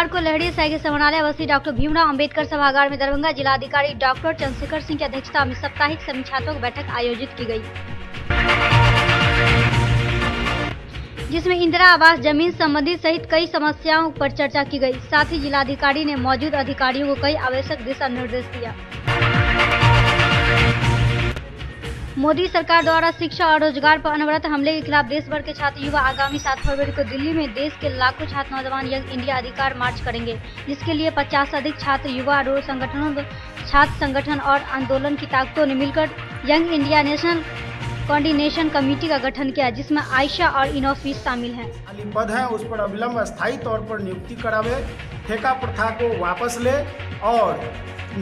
सोमवार को लहड़ी साइकिल समाहरणालय अवस्थित डॉक्टर भीमराव अंबेडकर सभागार में दरभंगा जिलाधिकारी डॉक्टर चंद्रशेखर सिंह की अध्यक्षता में साप्ताहिक समीक्षात्मक बैठक आयोजित की गई, जिसमें इंदिरा आवास जमीन संबंधी सहित कई समस्याओं पर चर्चा की गई। साथ ही जिलाधिकारी ने मौजूद अधिकारियों को कई आवश्यक दिशा निर्देश दिया। मोदी सरकार द्वारा शिक्षा और रोजगार पर अनवरत हमले के खिलाफ देश भर के छात्र युवा आगामी 7 फरवरी को दिल्ली में देश के लाखों छात्र नौजवान यंग इंडिया अधिकार मार्च करेंगे, जिसके लिए 50 से अधिक छात्र युवा संगठनों, छात्र संगठन और आंदोलन की ताकतों ने मिलकर young India national coordination committee का गठन किया, जिसमें आयशा और इनोफिस शामिल हैं। खाली पद है उस पर अविलंब स्थायी तौर पर नियुक्ति करावे, ठेका प्रथा को वापस ले और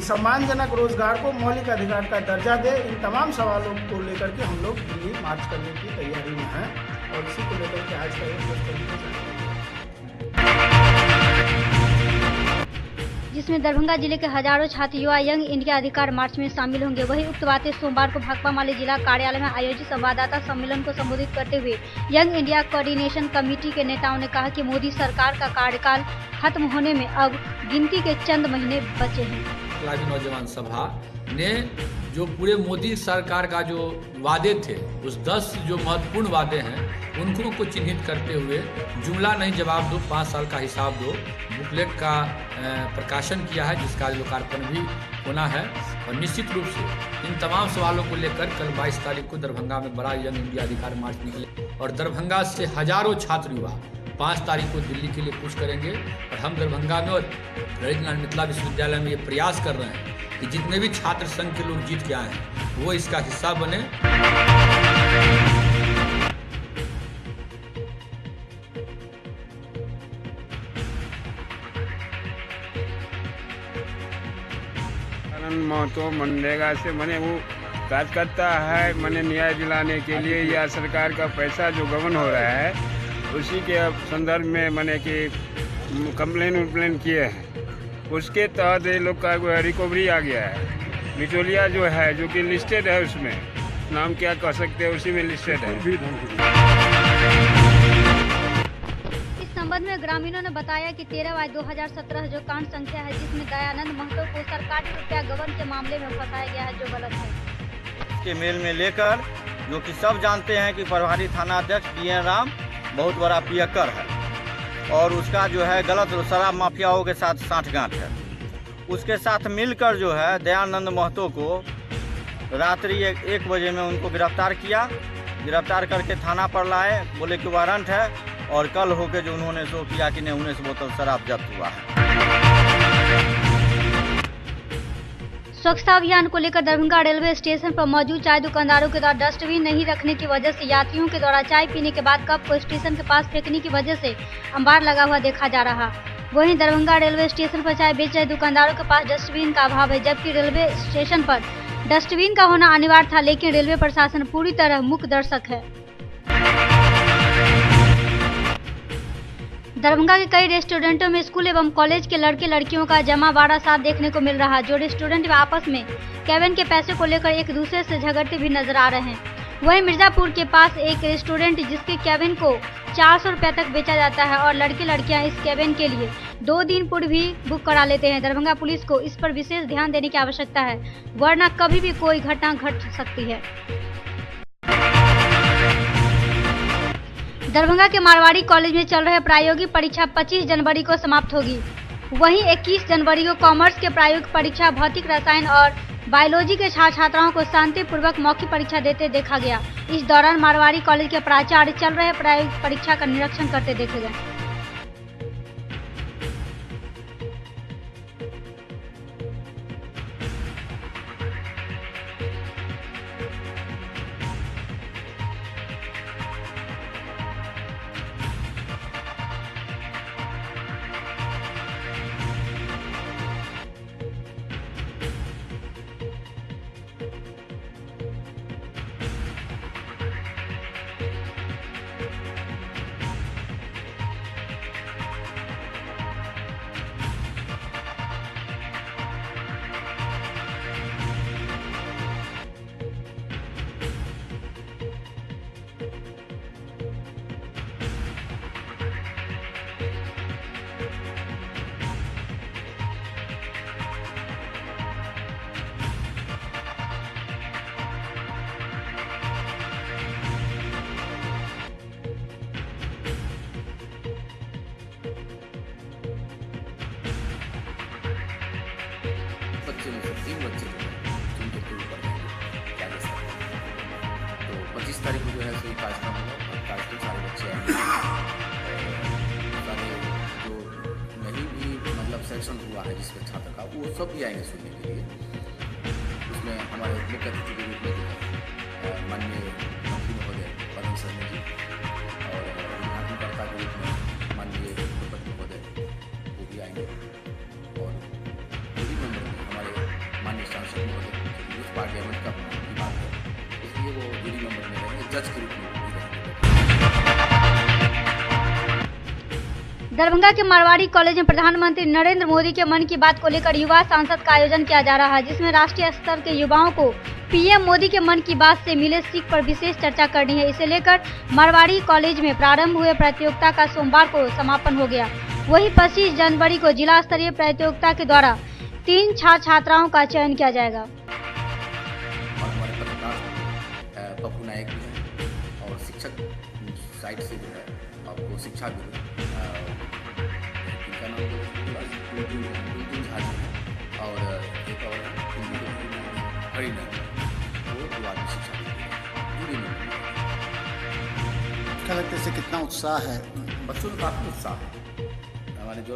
सम्मानजनक रोजगार को मौलिक अधिकार का दर्जा दे। इन तमाम सवालों को लेकर के हम लोग दिल्ली मार्च करने की तैयारी में हैं और इसी को लेकर के आज का ये प्रेस कॉन्फ्रेंस है, जिसमें दरभंगा जिले के हजारों छात्र युवा यंग इंडिया अधिकार मार्च में शामिल होंगे। वहीं उक्त बातें सोमवार को भाकपा माले जिला कार्यालय में आयोजित संवाददाता सम्मेलन को संबोधित करते हुए यंग इंडिया कोऑर्डिनेशन कमेटी के नेताओं ने कहा कि मोदी सरकार का कार्यकाल खत्म होने में अब गिनती के चंद महीने बचे हैं। नौजवान सभा ने जो पूरे मोदी सरकार का जो वादे थे, उस 10 जो महत्वपूर्ण वादे हैं उनको को चिन्हित करते हुए जुमला नहीं जवाब दो, 5 साल का हिसाब दो बुकलेट का प्रकाशन किया है, जिसका लोकार्पण भी होना है। और निश्चित रूप से इन तमाम सवालों को लेकर कल 22 तारीख को दरभंगा में बड़ा यंग इंडिया अधिकार मार्च निकले और दरभंगा से हजारों छात्र युवा 5 तारीख को दिल्ली के लिए कूच करेंगे। और हम दरभंगा में और ललित मिथिला विश्वविद्यालय में ये प्रयास कर रहे हैं कि जितने भी छात्र संघ के लोग जीत के आए हैं वो इसका हिस्सा बने। महतो मनरेगा से मैंने वो कार्य करता है, मैंने न्याय दिलाने के लिए या सरकार का पैसा जो गबन हो रहा है उसी के संदर्भ में मैंने कि कंप्लेन किए हैं। उसके तहत ये लोग का रिकवरी आ गया है। बिचौलिया जो है जो कि लिस्टेड है, उसमें नाम क्या कह सकते हैं, उसी में लिस्टेड है। इस संबंध में ग्रामीणों ने बताया कि 13/2017 जो कांड संख्या है जिसमें दयानंद महतो को सरकारी रुपया गबन के मामले में फंसाया गया है, जो गलत है के मेल में लेकर, जो कि सब जानते हैं कि प्रभारी थाना अध्यक्ष DN राम बहुत बड़ा पियक्कर है और उसका जो है गलत शराब माफियाओं के साथ साठगांठ है। उसके साथ मिलकर जो है दयानंद महतो को रात्रि 1 बजे में उनको गिरफ्तार किया। गिरफ्तार करके थाना पर लाए, बोले कि वारंट है और कल होके जो उन्होंने शो किया कि 19 बोतल शराब जब्त हुआ है। स्वच्छता अभियान को लेकर दरभंगा रेलवे स्टेशन पर मौजूद चाय दुकानदारों के द्वारा डस्टबिन नहीं रखने की वजह से यात्रियों के द्वारा चाय पीने के बाद कप को स्टेशन के पास फेंकने की वजह से अंबार लगा हुआ देखा जा रहा। वहीं दरभंगा रेलवे स्टेशन पर चाय बेच रहे दुकानदारों के पास डस्टबिन का अभाव है, जबकि रेलवे स्टेशन पर डस्टबिन का होना अनिवार्य था, लेकिन रेलवे प्रशासन पूरी तरह मूक दर्शक है। दरभंगा के कई रेस्टोरेंटों में स्कूल एवं कॉलेज के लड़के लड़कियों का जमावड़ा साथ देखने को मिल रहा, जो रेस्टोरेंट में आपस में केबिन के पैसे को लेकर एक दूसरे से झगड़ते भी नजर आ रहे हैं। वहीं मिर्जापुर के पास एक रेस्टोरेंट जिसके केबिन को 400 रुपये तक बेचा जाता है और लड़के लड़कियां इस केबिन के लिए 2 दिन पूर्व भी बुक करा लेते हैं। दरभंगा पुलिस को इस पर विशेष ध्यान देने की आवश्यकता है, वरना कभी भी कोई घटना घट सकती है। दरभंगा के मारवाड़ी कॉलेज में चल रहे प्रायोगिक परीक्षा 25 जनवरी को समाप्त होगी। वहीं 21 जनवरी को कॉमर्स के प्रायोगिक परीक्षा भौतिक रसायन और बायोलॉजी के छात्राओं को शांतिपूर्वक मौखिक परीक्षा देते देखा गया। इस दौरान मारवाड़ी कॉलेज के प्राचार्य चल रहे प्रायोगिक परीक्षा का निरीक्षण करते देखे गए। से ही कार्यक्रम होगा और कार्यक्रम सारे बच्चे आएंगे। सारे जो नहीं भी मतलब सेक्शन हुआ है जिसमें छात्र का, वो सब भी आएंगे सुनने के लिए। उसमें हमारे मुख्य अतिथि के रूप में जो है माननीय मंत्री महोदय पदम सहनी जी और उद्घाटनकर्ता के रूप में माननीय कुलपति महोदय वो भी आएंगे। और जूरी मेंबर में हमारे माननीय सांसद महोदय यूथ पार्लियामेंट का भी बात है, इसलिए वो जूरी मेंबर में रहेंगे, जज के रूप में भी रहेंगे। दरभंगा के मारवाड़ी कॉलेज में प्रधानमंत्री नरेंद्र मोदी के मन की बात को लेकर युवा सांसद का आयोजन किया जा रहा है, जिसमें राष्ट्रीय स्तर के युवाओं को पीएम मोदी के मन की बात से मिले सीख पर विशेष चर्चा करनी है। इसे लेकर मारवाड़ी कॉलेज में प्रारंभ हुए प्रतियोगिता का सोमवार को समापन हो गया। वहीं 25 जनवरी को जिला स्तरीय प्रतियोगिता के द्वारा 3 छात्राओं का चयन किया जाएगा। और हमारे पत्रकार पप्पू नायक भी हैं और शिक्षक साइड से जो है आपको शिक्षा भी इनका नाम कुलदीप झा जी है और एक और हरी नाम वो आदमी शिक्षा पूरी में। क्या लगता है इससे कितना उत्साह है? बच्चों में काफ़ी उत्साह है। हमारे जो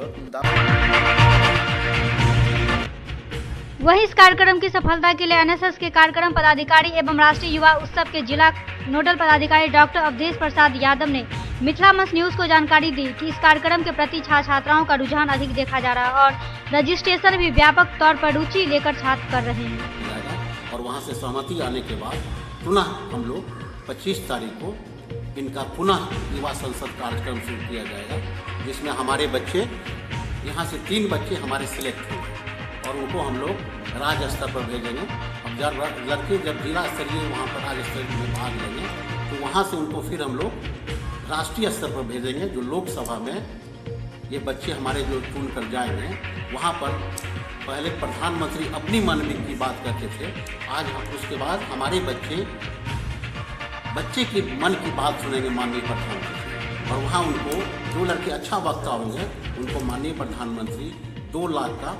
वहीं इस कार्यक्रम की सफलता के लिए एनएसएस के कार्यक्रम पदाधिकारी एवं राष्ट्रीय युवा उत्सव के जिला नोडल पदाधिकारी डॉक्टर अवधेश प्रसाद यादव ने मिथिला मंच न्यूज को जानकारी दी कि इस कार्यक्रम के प्रति छात्राओं का रुझान अधिक देखा जा रहा है और रजिस्ट्रेशन भी व्यापक तौर पर रुचि लेकर छात्र कर रहे हैं। और वहाँ से सहमति आने के बाद पुनः हम लोग 25 तारीख को इनका पुनः युवा संसद कार्यक्रम शुरू किया जाएगा, जिसमें हमारे बच्चे यहाँ से 3 बच्चे हमारे सिलेक्ट हुए और उनको हम लोग राज्य स्तर पर भेजेंगे। अब जब लड़के जब जिला स्तरीय वहाँ पर राज्य स्तरीय में भाग लेंगे तो वहाँ से उनको फिर हम लोग राष्ट्रीय स्तर पर भेजेंगे। जो लोकसभा में ये बच्चे हमारे जो चुन कर जाएंगे, वहाँ पर पहले प्रधानमंत्री अपनी मन की बात करते थे, आज हम उसके बाद हमारे बच्चे की मन की बात सुनेंगे माननीय प्रधानमंत्री, और वहाँ उनको जो लड़के अच्छा वक्ता होंगे उनको माननीय प्रधानमंत्री 2 लाख का,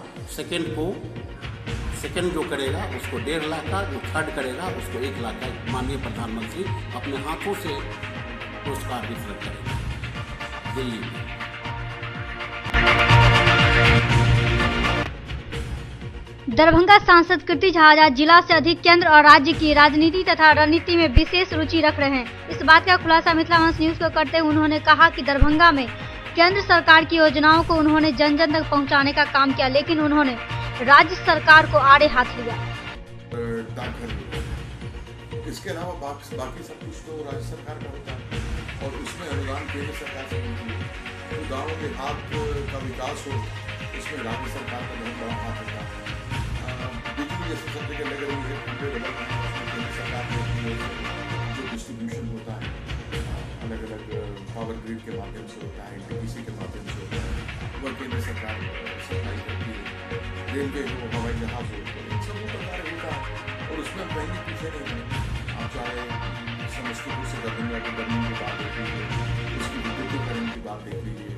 सेकंड जो करेगा उसको 1.5 लाख का, जो थर्ड करेगा उसको 1 लाख का माननीय प्रधानमंत्री अपने हाथों से पुरस्कार वितरित करेंगे दिल्ली में। दरभंगा सांसद कीर्ति झा आजाद जिला से अधिक केंद्र और राज्य की राजनीति तथा रणनीति में विशेष रुचि रख रहे हैं। इस बात का खुलासा मिथिला मंच न्यूज को करते हुए उन्होंने कहा कि दरभंगा में केंद्र सरकार की योजनाओं को उन्होंने जन जन तक पहुंचाने का काम किया, लेकिन उन्होंने राज्य सरकार को आड़े हाथ लिया। इसके अलावा बाकी सब कुछ तो राज्य सरकार का होता है और उसमें अनुदान केंद्र सरकार से मिलती है। तो गाँवों के हाथ का विकास हो, उसमें राज्य सरकार का बहुत बड़ा हाथ होता है। बिजली जैसे सब जगह लग रही है, खंभे बदल रहे हैं, उसमें केंद्र सरकार के जो डिस्ट्रीब्यूशन होता है अलग अलग पावर ग्रिड के माध्यम से होता है, एनटीपीसी के माध्यम से होता है, वह केंद्र सरकार सप्लाई करती है। रेलवे हो, हवाई जहाज हो, इन सब प्रकार होता है और उसमें कहीं पीछे नहीं है। आप चाहे समस्तीपुर से दरभंगा के गर्मी की बात देख लीजिए, उसकी विद्युतीकरण की बात देख लीजिए,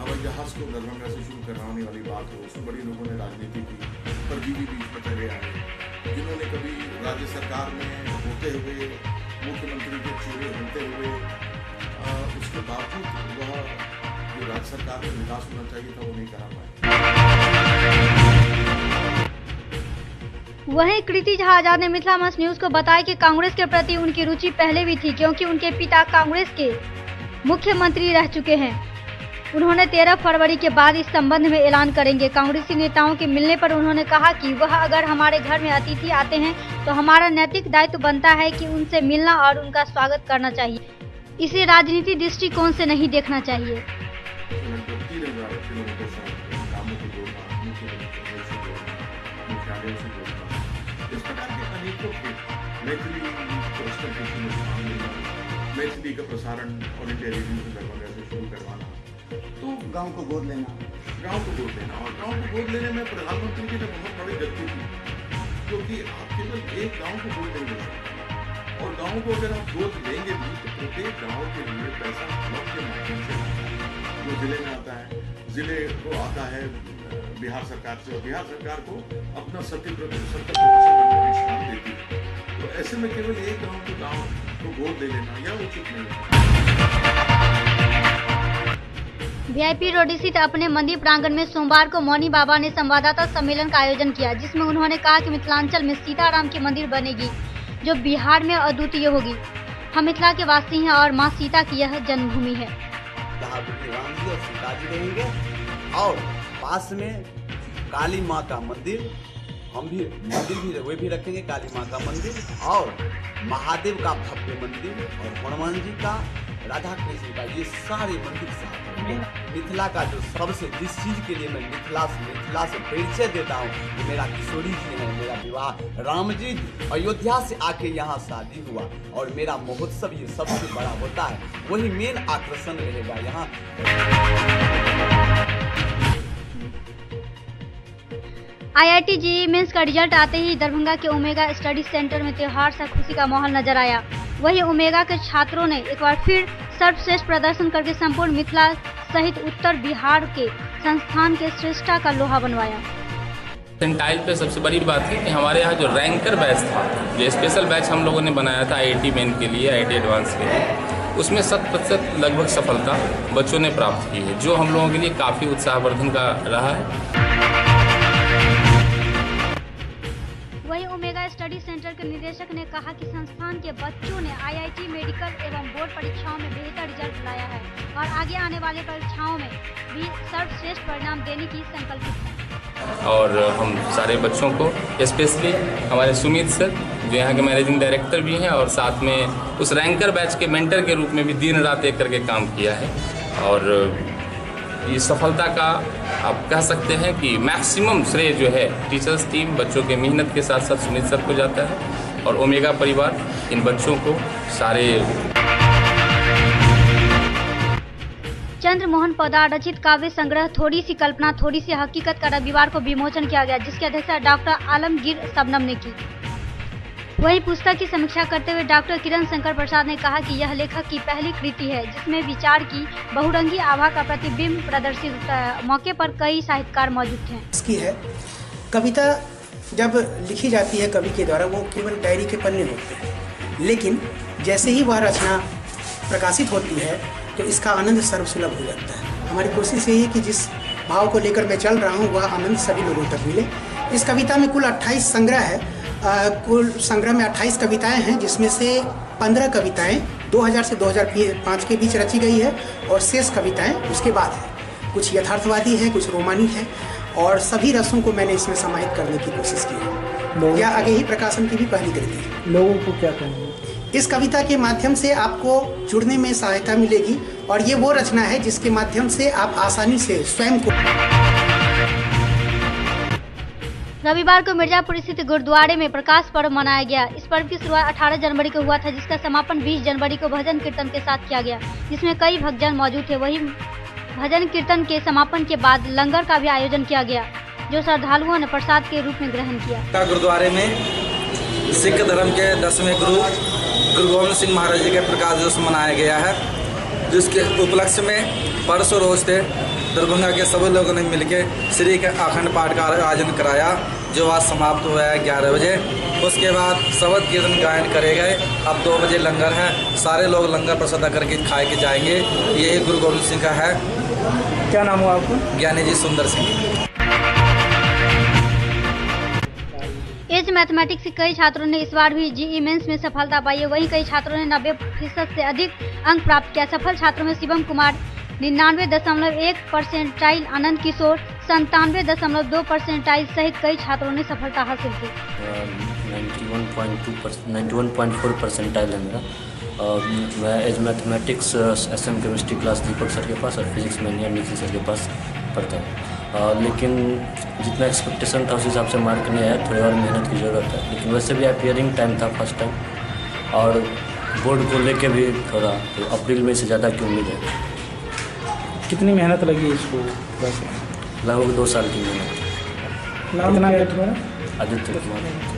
हवाई जहाज को दरभंगा से शुरू करवाने वाली बात हो, उसमें बड़ी लोगों ने राजनीति की, पर बीच में चले आए जिन्होंने कभी राज्य सरकार में होते हुए मुख्यमंत्री के चेहरे होते हुए उसके बावजूद वह जो राज्य सरकार में विकास होना चाहिए था वो नहीं करा पाए। वहीं कीर्ति झा आजाद ने मिथिला मंच न्यूज को बताया कि कांग्रेस के प्रति उनकी रुचि पहले भी थी, क्योंकि उनके पिता कांग्रेस के मुख्यमंत्री रह चुके हैं। उन्होंने 13 फरवरी के बाद इस संबंध में ऐलान करेंगे। कांग्रेसी नेताओं के मिलने पर उन्होंने कहा कि वह अगर हमारे घर में अतिथि आते हैं तो हमारा नैतिक दायित्व बनता है कि उनसे मिलना और उनका स्वागत करना चाहिए। इसे राजनीति दृष्टिकोण से नहीं देखना चाहिए। मैथिली का प्रसारण ऑल इंडिया रेडियो से दरभंगा से शुरू करवाना, तो गांव को गोद लेना और गांव को गोद लेने में प्रधानमंत्री की ने बहुत बड़ी गलती की, क्योंकि आप केवल एक गांव को गोद नहीं ले सकते और गांव को अगर आप गोद लेंगे भी तो प्रत्येक गांव के लिए पैसा क्लब के माध्यम से आता है, जो जिले में आता है, जिले को आता है बिहार सरकार से और बिहार सरकार को अपना 70% देती है। तो ऐसे में केवल एक गाँव को गाँव तो गोद ले लेना यह उचित नहीं है। वीआईपी रोड स्थित अपने मंदिर प्रांगण में सोमवार को मौनी बाबा ने संवाददाता सम्मेलन का आयोजन किया, जिसमें उन्होंने कहा कि मिथिलांचल में सीताराम की मंदिर बनेगी जो बिहार में अद्वितीय होगी। हम मिथिला के वासी हैं और मां सीता की यह जन्मभूमि है। जहाँ राम जी और सीता जी रहेंगे और पास में काली माँ का मंदिर, हम भी मंदिर भी वे भी रखेंगे, काली माँ का मंदिर और महादेव का भव्य मंदिर और हनुमान जी का, राधा कृष्ण का, ये सारे मंदिर साथ हैं। मिथिला का जो सबसे जिस चीज़ के लिए मैं मिथिला से परिचय देता हूँ, कि मेरा किशोरी जी है, मेरा विवाह राम जी अयोध्या से आके यहाँ शादी हुआ और मेरा महोत्सव ये सबसे बड़ा होता है, वही मेन आकर्षण रहेगा यहाँ। आईआईटी जेईई मेंस का रिजल्ट आते ही दरभंगा के ओमेगा स्टडी सेंटर में त्योहार सा खुशी का माहौल नजर आया। वहीं ओमेगा के छात्रों ने एक बार फिर सर्वश्रेष्ठ प्रदर्शन करके संपूर्ण मिथिला सहित उत्तर बिहार के संस्थान के श्रेष्ठता का लोहा बनवाया। सेंटाइल पे सबसे बड़ी बात है कि हमारे यहाँ जो रैंकर बैच था, जो स्पेशल बैच हम लोगों ने बनाया था आईआईटी मेन के लिए, आईआईटी एडवांस के लिए, उसमें 100% लगभग सफलता बच्चों ने प्राप्त की है, जो हम लोगों के लिए काफ़ी उत्साहवर्धन का रहा है। वहीं ओमेगा स्टडी सेंटर के निदेशक ने कहा कि संस्थान के बच्चों ने आईआईटी मेडिकल एवं बोर्ड परीक्षाओं में बेहतर रिजल्ट लाया है और आगे आने वाले परीक्षाओं में भी सर्वश्रेष्ठ परिणाम देने की संकल्पित है। और हम सारे बच्चों को, स्पेशली हमारे सुमित सर जो यहाँ के मैनेजिंग डायरेक्टर भी हैं और साथ में उस रैंकर बैच के मेंटर के रूप में भी दिन रात एक करके काम किया है, और ये सफलता का आप कह सकते हैं कि मैक्सिमम श्रेय जो है टीचर्स टीम, बच्चों के मेहनत के साथ साथ सुमित सर को जाता है और ओमेगा परिवार इन बच्चों को सारे। चंद्रमोहन पौदार रचित काव्य संग्रह थोड़ी सी कल्पना थोड़ी सी हकीकत का रविवार को विमोचन किया गया, जिसकी अध्यक्षता डॉक्टर आलमगीर शबनम ने की। वहीं पुस्तक की समीक्षा करते हुए डॉक्टर किरण शंकर प्रसाद ने कहा कि यह लेखक की पहली कृति है जिसमें विचार की बहुरंगी आभा का प्रतिबिंब प्रदर्शित होता है। मौके पर कई साहित्यकार मौजूद थे। इसकी है कविता जब लिखी जाती है कवि के द्वारा, वो केवल डायरी के पन्ने होते हैं, लेकिन जैसे ही वह रचना प्रकाशित होती है तो इसका आनंद सर्वसुलभ हो जाता है। हमारी कोशिश यही है कि जिस भाव को लेकर मैं चल रहा हूँ वह आनंद सभी लोगों तक मिले। इस कविता में कुल 28 संग्रह है। कुल संग्रह में 28 कविताएं हैं, जिसमें से 15 कविताएं 2000 से 2005 के बीच रची गई है और शेष कविताएं उसके बाद है। कुछ यथार्थवादी है, कुछ रोमानिक है और सभी रसों को मैंने इसमें समाहित करने की कोशिश की है। यह आगे ही प्रकाशन की भी पहली कृति है। लोगों को क्या कहना है? इस कविता के माध्यम से आपको जुड़ने में सहायता मिलेगी और ये वो रचना है जिसके माध्यम से आप आसानी से स्वयं को। रविवार को मिर्जापुर स्थित गुरुद्वारे में प्रकाश पर्व मनाया गया। इस पर्व की शुरुआत 18 जनवरी को हुआ था, जिसका समापन 20 जनवरी को भजन कीर्तन के साथ किया गया, जिसमें कई भक्तजन मौजूद थे। वहीं भजन कीर्तन के समापन के बाद लंगर का भी आयोजन किया गया, जो श्रद्धालुओं ने प्रसाद के रूप में ग्रहण किया। गुरुद्वारे में सिख धर्म के 10वें गुरु गोविंद सिंह महाराज जी के प्रकाश दिवस मनाया गया है, जिसके उपलक्ष्य में परसों रोज से दरभंगा के सभी लोगों ने मिलकर श्री के अखंड पाठ का आयोजन कराया, जो आज समाप्त हुआ है 11 बजे। उसके बाद शबद कीर्तन गायन करे गए। अब 2 बजे लंगर है, सारे लोग लंगर प्रसाद करके खाए के जाएंगे। यही गुरु गोविंद सिंह का है। क्या नाम हुआ आपको? ज्ञानी जी सुंदर सिंह। एज मैथमेटिक्स के कई छात्रों ने इस बार भी जेईई मेंस में सफलता पाई है। वहीं कई छात्रों ने 90% से अधिक अंक प्राप्त किया। सफल छात्रों में शिवम कुमार 99.1 परसेंटाइल, आनंद किशोर 97.2 परसेंटाइल सहित कई छात्रों ने सफलता हासिल की। 91.4 परसेंटाइल है मेरा। मैं as mathematics SM chemistry class Deepak sir के पास और फिजिक्स में निखिल सर के पास पढ़ता हूँ, लेकिन जितना एक्सपेक्टेशन था उस हिसाब से मार्क नहीं आया। थोड़ी और मेहनत की ज़रूरत है, लेकिन वैसे भी अपीयरिंग टाइम था फर्स्ट टाइम और बोर्ड को लेके भी थोड़ा तो अप्रैल में से ज़्यादा की उम्मीद है। कितनी मेहनत लगी इसको? लगभग 2 साल की मेहनत। नाम कितना है तुम्हारा? आदित्य कुमार।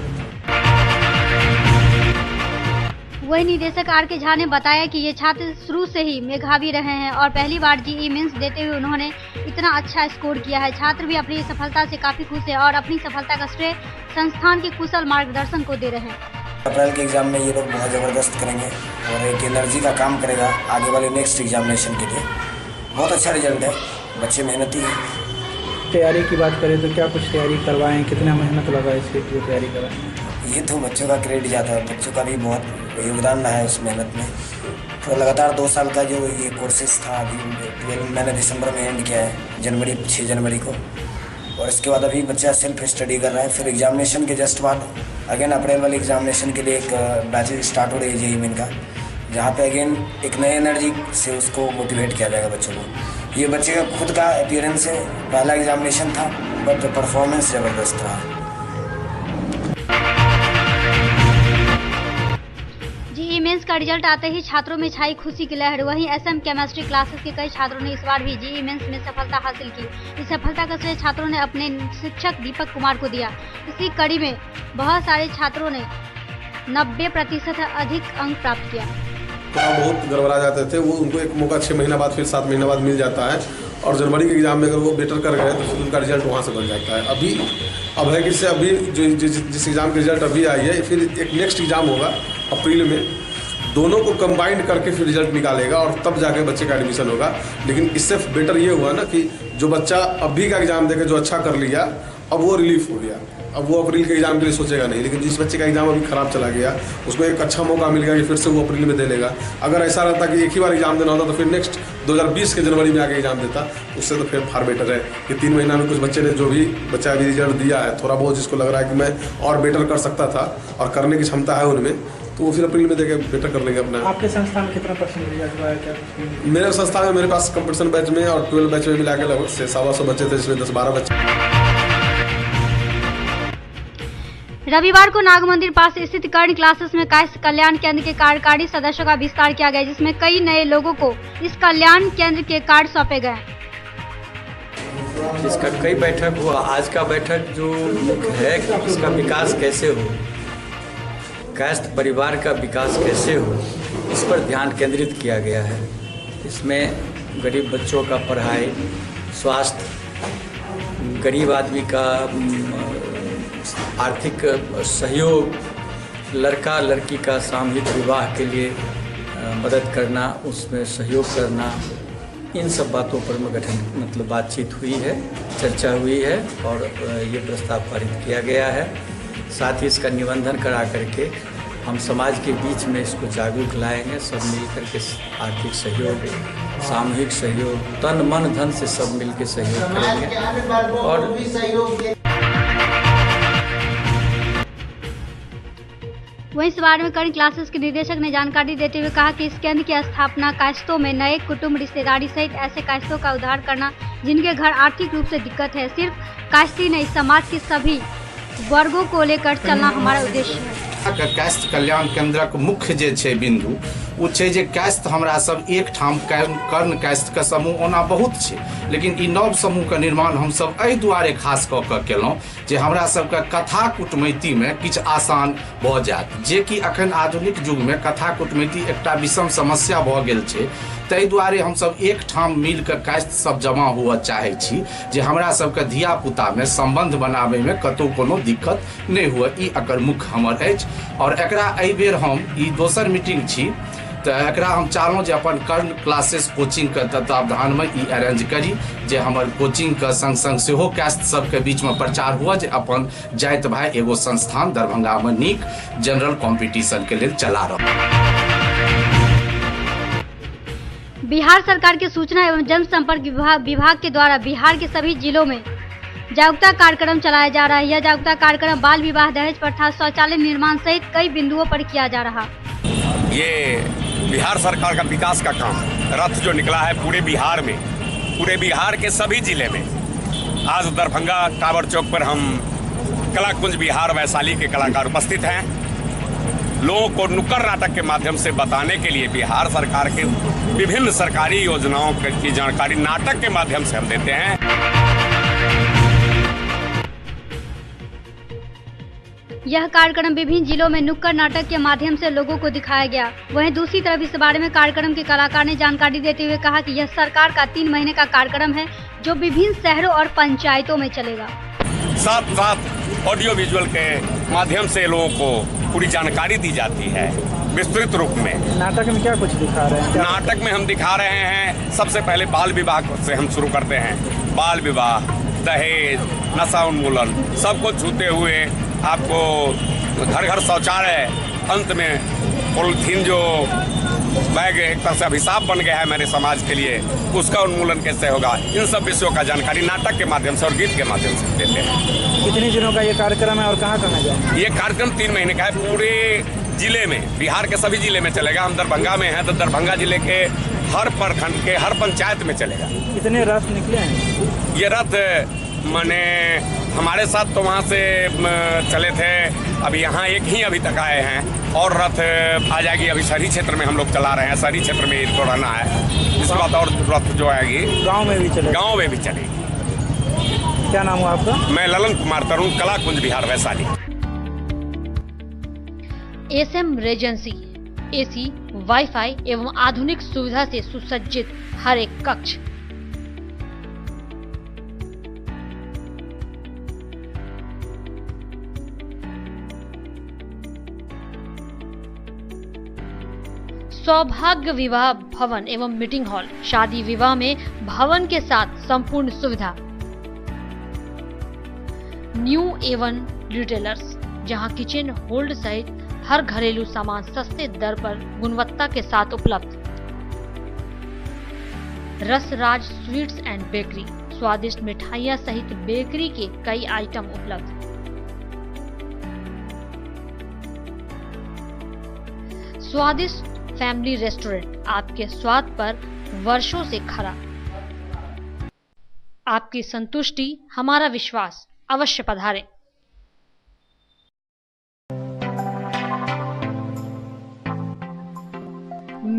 वही निदेशक RK झा ने बताया कि ये छात्र शुरू से ही मेधावी रहे हैं और पहली बार जेईई मेंस देते हुए उन्होंने इतना अच्छा स्कोर किया है। छात्र भी अपनी सफलता से काफी खुश है और अपनी सफलता का श्रेय संस्थान के कुशल मार्गदर्शन को दे रहे हैं। अप्रैल के एग्ज़ाम में ये लोग बहुत ज़बरदस्त करेंगे और एक एनर्जी का काम करेगा आगे वाले नेक्स्ट एग्जामिनेशन के लिए। बहुत अच्छा रिजल्ट है, बच्चे मेहनती हैं। तैयारी की बात करें तो क्या कुछ तैयारी करवाएं, कितना मेहनत लगा इसके लिए तैयारी करवाएं? ये तो बच्चों का क्रेडिट जाता है, बच्चों का भी बहुत योगदान रहा है उस मेहनत में। तो लगातार 2 साल का जो ये कोर्सेज था, अभी 12 मैंने दिसंबर में एंड किया है, 6 जनवरी को, और इसके बाद अभी बच्चा सेल्फ स्टडी कर रहा है। फिर एग्जामिनेशन के जस्ट बाद अगेन अप्रैल वाले एग्जामिनेशन के लिए एक बैचेज स्टार्ट हो रही है जेईई मेन का, जहाँ पे अगेन एक नई एनर्जी से उसको मोटिवेट किया जाएगा बच्चों को। ये बच्चे का खुद का अपीयरेंस है, पहला एग्जामिनेशन था बट परफॉर्मेंस ज़बरदस्त रहा। जेईई मेंस का रिजल्ट आते ही छात्रों में छाई खुशी की लहर। वहीं एसएम केमिस्ट्री क्लासेस के कई छात्रों ने इस बार भी जेईई मेंस में सफलता हासिल की। इस सफलता का श्रेय छात्रों ने अपने शिक्षक दीपक कुमार को दिया। इसी कड़ी में बहुत सारे छात्रों ने 90% अधिक अंक प्राप्त किया। तो बहुत गड़बड़ा जाते थे, वो उनको एक मौका 6 महीना बाद फिर 7 महीना बाद मिल जाता है, और जनवरी के एग्जाम में अगर वो बेटर कर गए तो फिर उनका रिजल्ट वहाँ से बन जाता है। अब है कि अभी जिस एग्ज़ाम का रिजल्ट अभी आई है, फिर एक नेक्स्ट एग्ज़ाम होगा अप्रैल में, दोनों को कंबाइंड करके फिर रिजल्ट निकालेगा और तब जाके बच्चे का एडमिशन होगा। लेकिन इससे बेटर ये हुआ ना कि जो बच्चा अभी का एग्ज़ाम देके जो अच्छा कर लिया, अब वो रिलीफ हो गया, अब वो अप्रैल के एग्ज़ाम के लिए सोचेगा नहीं। लेकिन जिस बच्चे का एग्ज़ाम अभी ख़राब चला गया, उसको एक अच्छा मौका मिल गया कि फिर से वो अप्रैल में दे लेगा। अगर ऐसा रहता कि एक ही बार एग्ज़ाम देना होता तो फिर नेक्स्ट 2020 के जनवरी में आके एग्ज़ाम देता, उससे तो फिर फार बेटर है कि 3 महीना में कुछ बच्चे ने जो भी बच्चा अभी रिजल्ट दिया है, थोड़ा बहुत जिसको लग रहा है कि मैं और बेटर कर सकता था और करने की क्षमता है उनमें, तो वो फिर अप्रैल में देके बेटर कर लेंगे अपना। आपके संस्था में कितना परसेंट रिजल्ट हुआ है? क्या मेरे संस्था में मेरे पास कंपटीशन बैच में और 12 बैच में मिला के लगभग 125 बच्चे थे, जिसमें 10-12 बच्चे। रविवार को नाग मंदिर पास स्थित कर्ण क्लासेस में कायस्थ कल्याण केंद्र के कार्यकारी सदस्यों का विस्तार किया गया, जिसमें कई नए लोगों को इस कल्याण केंद्र के कार्ड सौंपे गए। इसका कई बैठक हुआ। आज का बैठक जो मुख्य है कि इसका विकास कैसे हो, कायस्थ परिवार का विकास कैसे हो, इस पर ध्यान केंद्रित किया गया है। इसमें गरीब बच्चों का पढ़ाई, स्वास्थ्य, गरीब आदमी का आर्थिक सहयोग, लड़का लड़की का सामूहिक विवाह के लिए मदद करना, उसमें सहयोग करना, इन सब बातों पर मतलब बातचीत हुई है, चर्चा हुई है और ये प्रस्ताव पारित किया गया है। साथ ही इसका निबंधन करा करके हम समाज के बीच में इसको जागरूक लाएंगे। सब मिल करके आर्थिक सहयोग, सामूहिक सहयोग, तन मन धन से सब मिल के सहयोग करेंगे। और वहीं इस बारे में कर्ण क्लासेस के निदेशक ने जानकारी देते हुए कहा कि इस केंद्र की स्थापना कायस्थों में नए कुटुंब, रिश्तेदारी सहित ऐसे कायस्थों का उद्धार करना जिनके घर आर्थिक रूप से दिक्कत है। सिर्फ कायस्थी नहीं, समाज के सभी वर्गों को लेकर चलना हमारा उद्देश्य है। कायस्थ कल्याण केंद्रक मुख्य जे छै बिंदु वो छै जे कायस्थ हमरा सब एक ठाम कर्ण कायस्थ के समूह ओना बहुत छै, लेकिन ई नव समूह के निर्माण हम सब एहि दुआरे खास कऽ कऽ केलहुँ जे हमरा सबके कथा कुटमैती में किछु आसान भऽ जायत, जे कि अखन आधुनिक युग में कथा कुटमैती एकटा विषम समस्या भऽ गेल छै। ताहि दुआरे हम सब एक ठाम मिल कऽ कायस्थ सब जमा हुआ चाहै छी जे हमरा सबके धिया पुता में संबंध बनाबै में कतौ कोनो दिक्कत नहि हुए। ई एकर मुख्य हमर अछि और एकरा एहि बेर हम ई दोसर मीटिंग छी तो एकरा हम चाहलहुँ जे अपन कर्ण क्लासेस कोचिंग के तत्वावधान में ई अरेंज करी जे हमर कोचिंग के संग संग सेहो कायस्थ सबके बीच में प्रचार हुआ जे अपन जाति भाई एगो संस्थान दरभंगा में नीक जनरल कॉम्पिटिशन के लिए चला रहा। बिहार सरकार के सूचना एवं जनसंपर्क विभाग के द्वारा बिहार के सभी जिलों में जागरूकता कार्यक्रम चलाया जा रहा है। यह जागरूकता कार्यक्रम बाल विवाह, दहेज प्रथा, शौचालय निर्माण सहित कई बिंदुओं पर किया जा रहा। ये बिहार सरकार का विकास का काम रथ जो निकला है पूरे बिहार में, पूरे बिहार के सभी जिले में। आज दरभंगा टावर चौक पर हम कलाकुंज बिहार वैशाली के कलाकार उपस्थित हैं। लोगों को नुक्कड़ नाटक के माध्यम से बताने के लिए बिहार सरकार के विभिन्न सरकारी योजनाओं की जानकारी नाटक के माध्यम से हम देते हैं। यह कार्यक्रम विभिन्न जिलों में नुक्कड़ नाटक के माध्यम से लोगों को दिखाया गया। वहीं दूसरी तरफ इस बारे में कार्यक्रम के कलाकार ने जानकारी देते हुए कहा कि यह सरकार का 3 महीने का कार्यक्रम है जो विभिन्न शहरों और पंचायतों में चलेगा। साथ साथ ऑडियो विजुअल के माध्यम से लोगों को पूरी जानकारी दी जाती है विस्तृत रूप में। नाटक में क्या कुछ दिखा रहे हैं? नाटक में हम दिखा रहे हैं, सबसे पहले बाल विवाह से हम शुरू करते हैं। बाल विवाह, दहेज, नशा उन्मूलन, सबको छूते हुए आपको घर घर शौचालय, अंत में पॉलिथीन जो बैग एक तरह से अभिशाप बन गया है मेरे समाज के लिए, उसका उन्मूलन कैसे होगा, इन सब विषयों का जानकारी नाटक के माध्यम से और गीत के माध्यम से देते हैं। कितने दिनों का ये कार्यक्रम है और कहाँ जाए? ये कार्यक्रम 3 महीने का है, पूरे जिले में, बिहार के सभी जिले में चलेगा। हम दरभंगा में हैं तो दरभंगा जिले के हर प्रखंड के हर पंचायत में चलेगा। कितने रथ निकले हैं? ये रथ मैंने हमारे साथ तो वहाँ से चले थे, अभी यहाँ एक ही अभी तक आए हैं और रथ आ जाएगी। अभी शहरी क्षेत्र में हम लोग चला रहे हैं, शहरी क्षेत्र में इनको रहना है। इसके बाद और रथ जो आएगी गाँव में भी चलेगी। गाँव में भी चलेगी। क्या नाम हुआ आपका? मैं Lalan Kumar Tarun, Kala Kunj Bihar Vaishali. SM Regency AC, wifi एवं आधुनिक सुविधा से सुसज्जित हर एक कक्ष, सौभाग्य विवाह भवन एवं मीटिंग हॉल, शादी विवाह में भवन के साथ संपूर्ण सुविधा। न्यू एवन रिटेलर्स, जहां किचन होल्ड सहित हर घरेलू सामान सस्ते दर पर गुणवत्ता के साथ उपलब्ध। रसराज स्वीट्स एंड बेकरी, स्वादिष्ट मिठाइयां सहित बेकरी के कई आइटम उपलब्ध। स्वादिष्ट फैमिली रेस्टोरेंट, आपके स्वाद पर वर्षों से खरा। आपकी संतुष्टि हमारा विश्वास, अवश्य पधारें।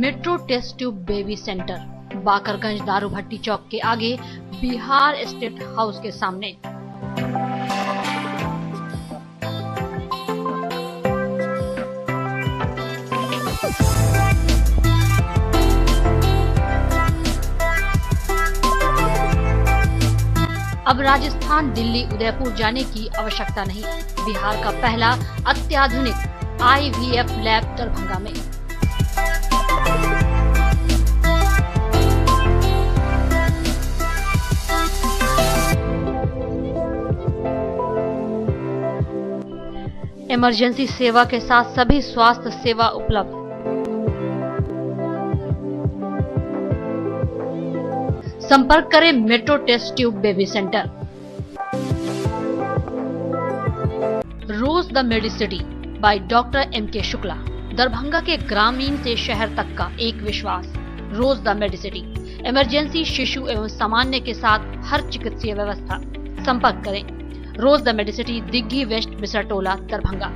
Metro test tube baby Centre, Bakarganj Daru Bhatti चौक के आगे, बिहार स्टेट हाउस के सामने। अब राजस्थान, दिल्ली, उदयपुर जाने की आवश्यकता नहीं। बिहार का पहला अत्याधुनिक IVF लैब दरभंगा में। इमरजेंसी सेवा के साथ सभी स्वास्थ्य सेवा उपलब्ध। संपर्क करें metro test tube baby centre. Rose the Medicity by doctor MK Shukla, Darbhanga के ग्रामीण से शहर तक का एक विश्वास। रोज द मेडिसिटी, इमरजेंसी, शिशु एवं सामान्य के साथ हर चिकित्सीय व्यवस्था। संपर्क करें Rose the Medicity, Diggi West, Bisartola, Darbhanga.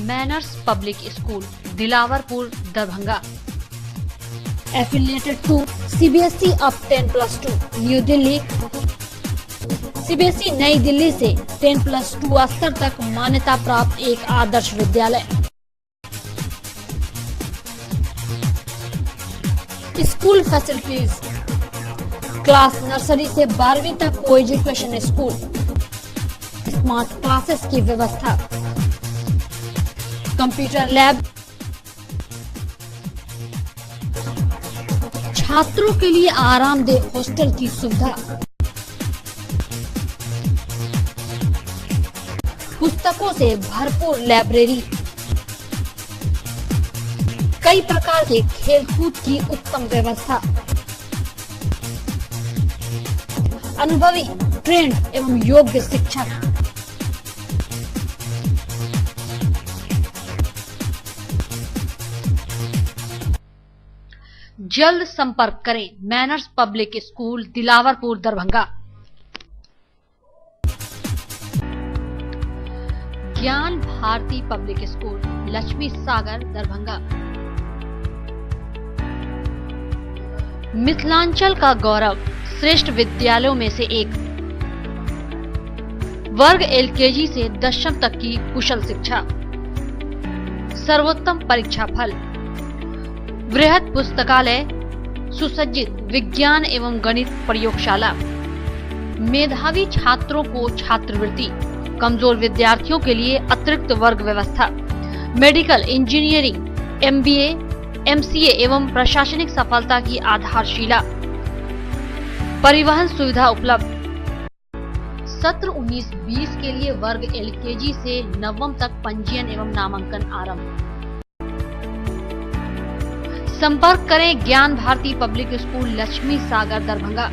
Manners Public School, Dilawarpur, Darbhanga. Affiliated to CBSE अब 10+2, न्यू दिल्ली। CBSE नई दिल्ली से 10+2 स्तर तक मान्यता प्राप्त एक Adarsh Vidyalaya. School facilities, class nursery से 12वीं तक को एजुकेशन स्कूल, स्मार्ट क्लासेस की व्यवस्था, कंप्यूटर लैब, छात्रों के लिए आरामदेह हॉस्टल की सुविधा, पुस्तकों से भरपूर लाइब्रेरी, कई प्रकार के खेलकूद की उत्तम व्यवस्था, अनुभवी, ट्रेंड एवं योग्य शिक्षक। जल्द संपर्क करें manners Public School, Dilawarpur, Darbhanga. ज्ञान भारती पब्लिक स्कूल, लक्ष्मी सागर, दरभंगा। मिथिलांचल का गौरव, श्रेष्ठ विद्यालयों में से एक। वर्ग LKG से 10वीं तक की कुशल शिक्षा, सर्वोत्तम परीक्षा फल, वृहद पुस्तकालय, सुसज्जित विज्ञान एवं गणित प्रयोगशाला, मेधावी छात्रों को छात्रवृत्ति, कमजोर विद्यार्थियों के लिए अतिरिक्त वर्ग व्यवस्था, मेडिकल, इंजीनियरिंग, MBA, MCA एवं प्रशासनिक सफलता की आधारशिला, परिवहन सुविधा उपलब्ध। सत्र 19-20 के लिए वर्ग LKG से नवम तक पंजीयन एवं नामांकन आरंभ। संपर्क करें ज्ञान भारती पब्लिक स्कूल, लक्ष्मी सागर, दरभंगा।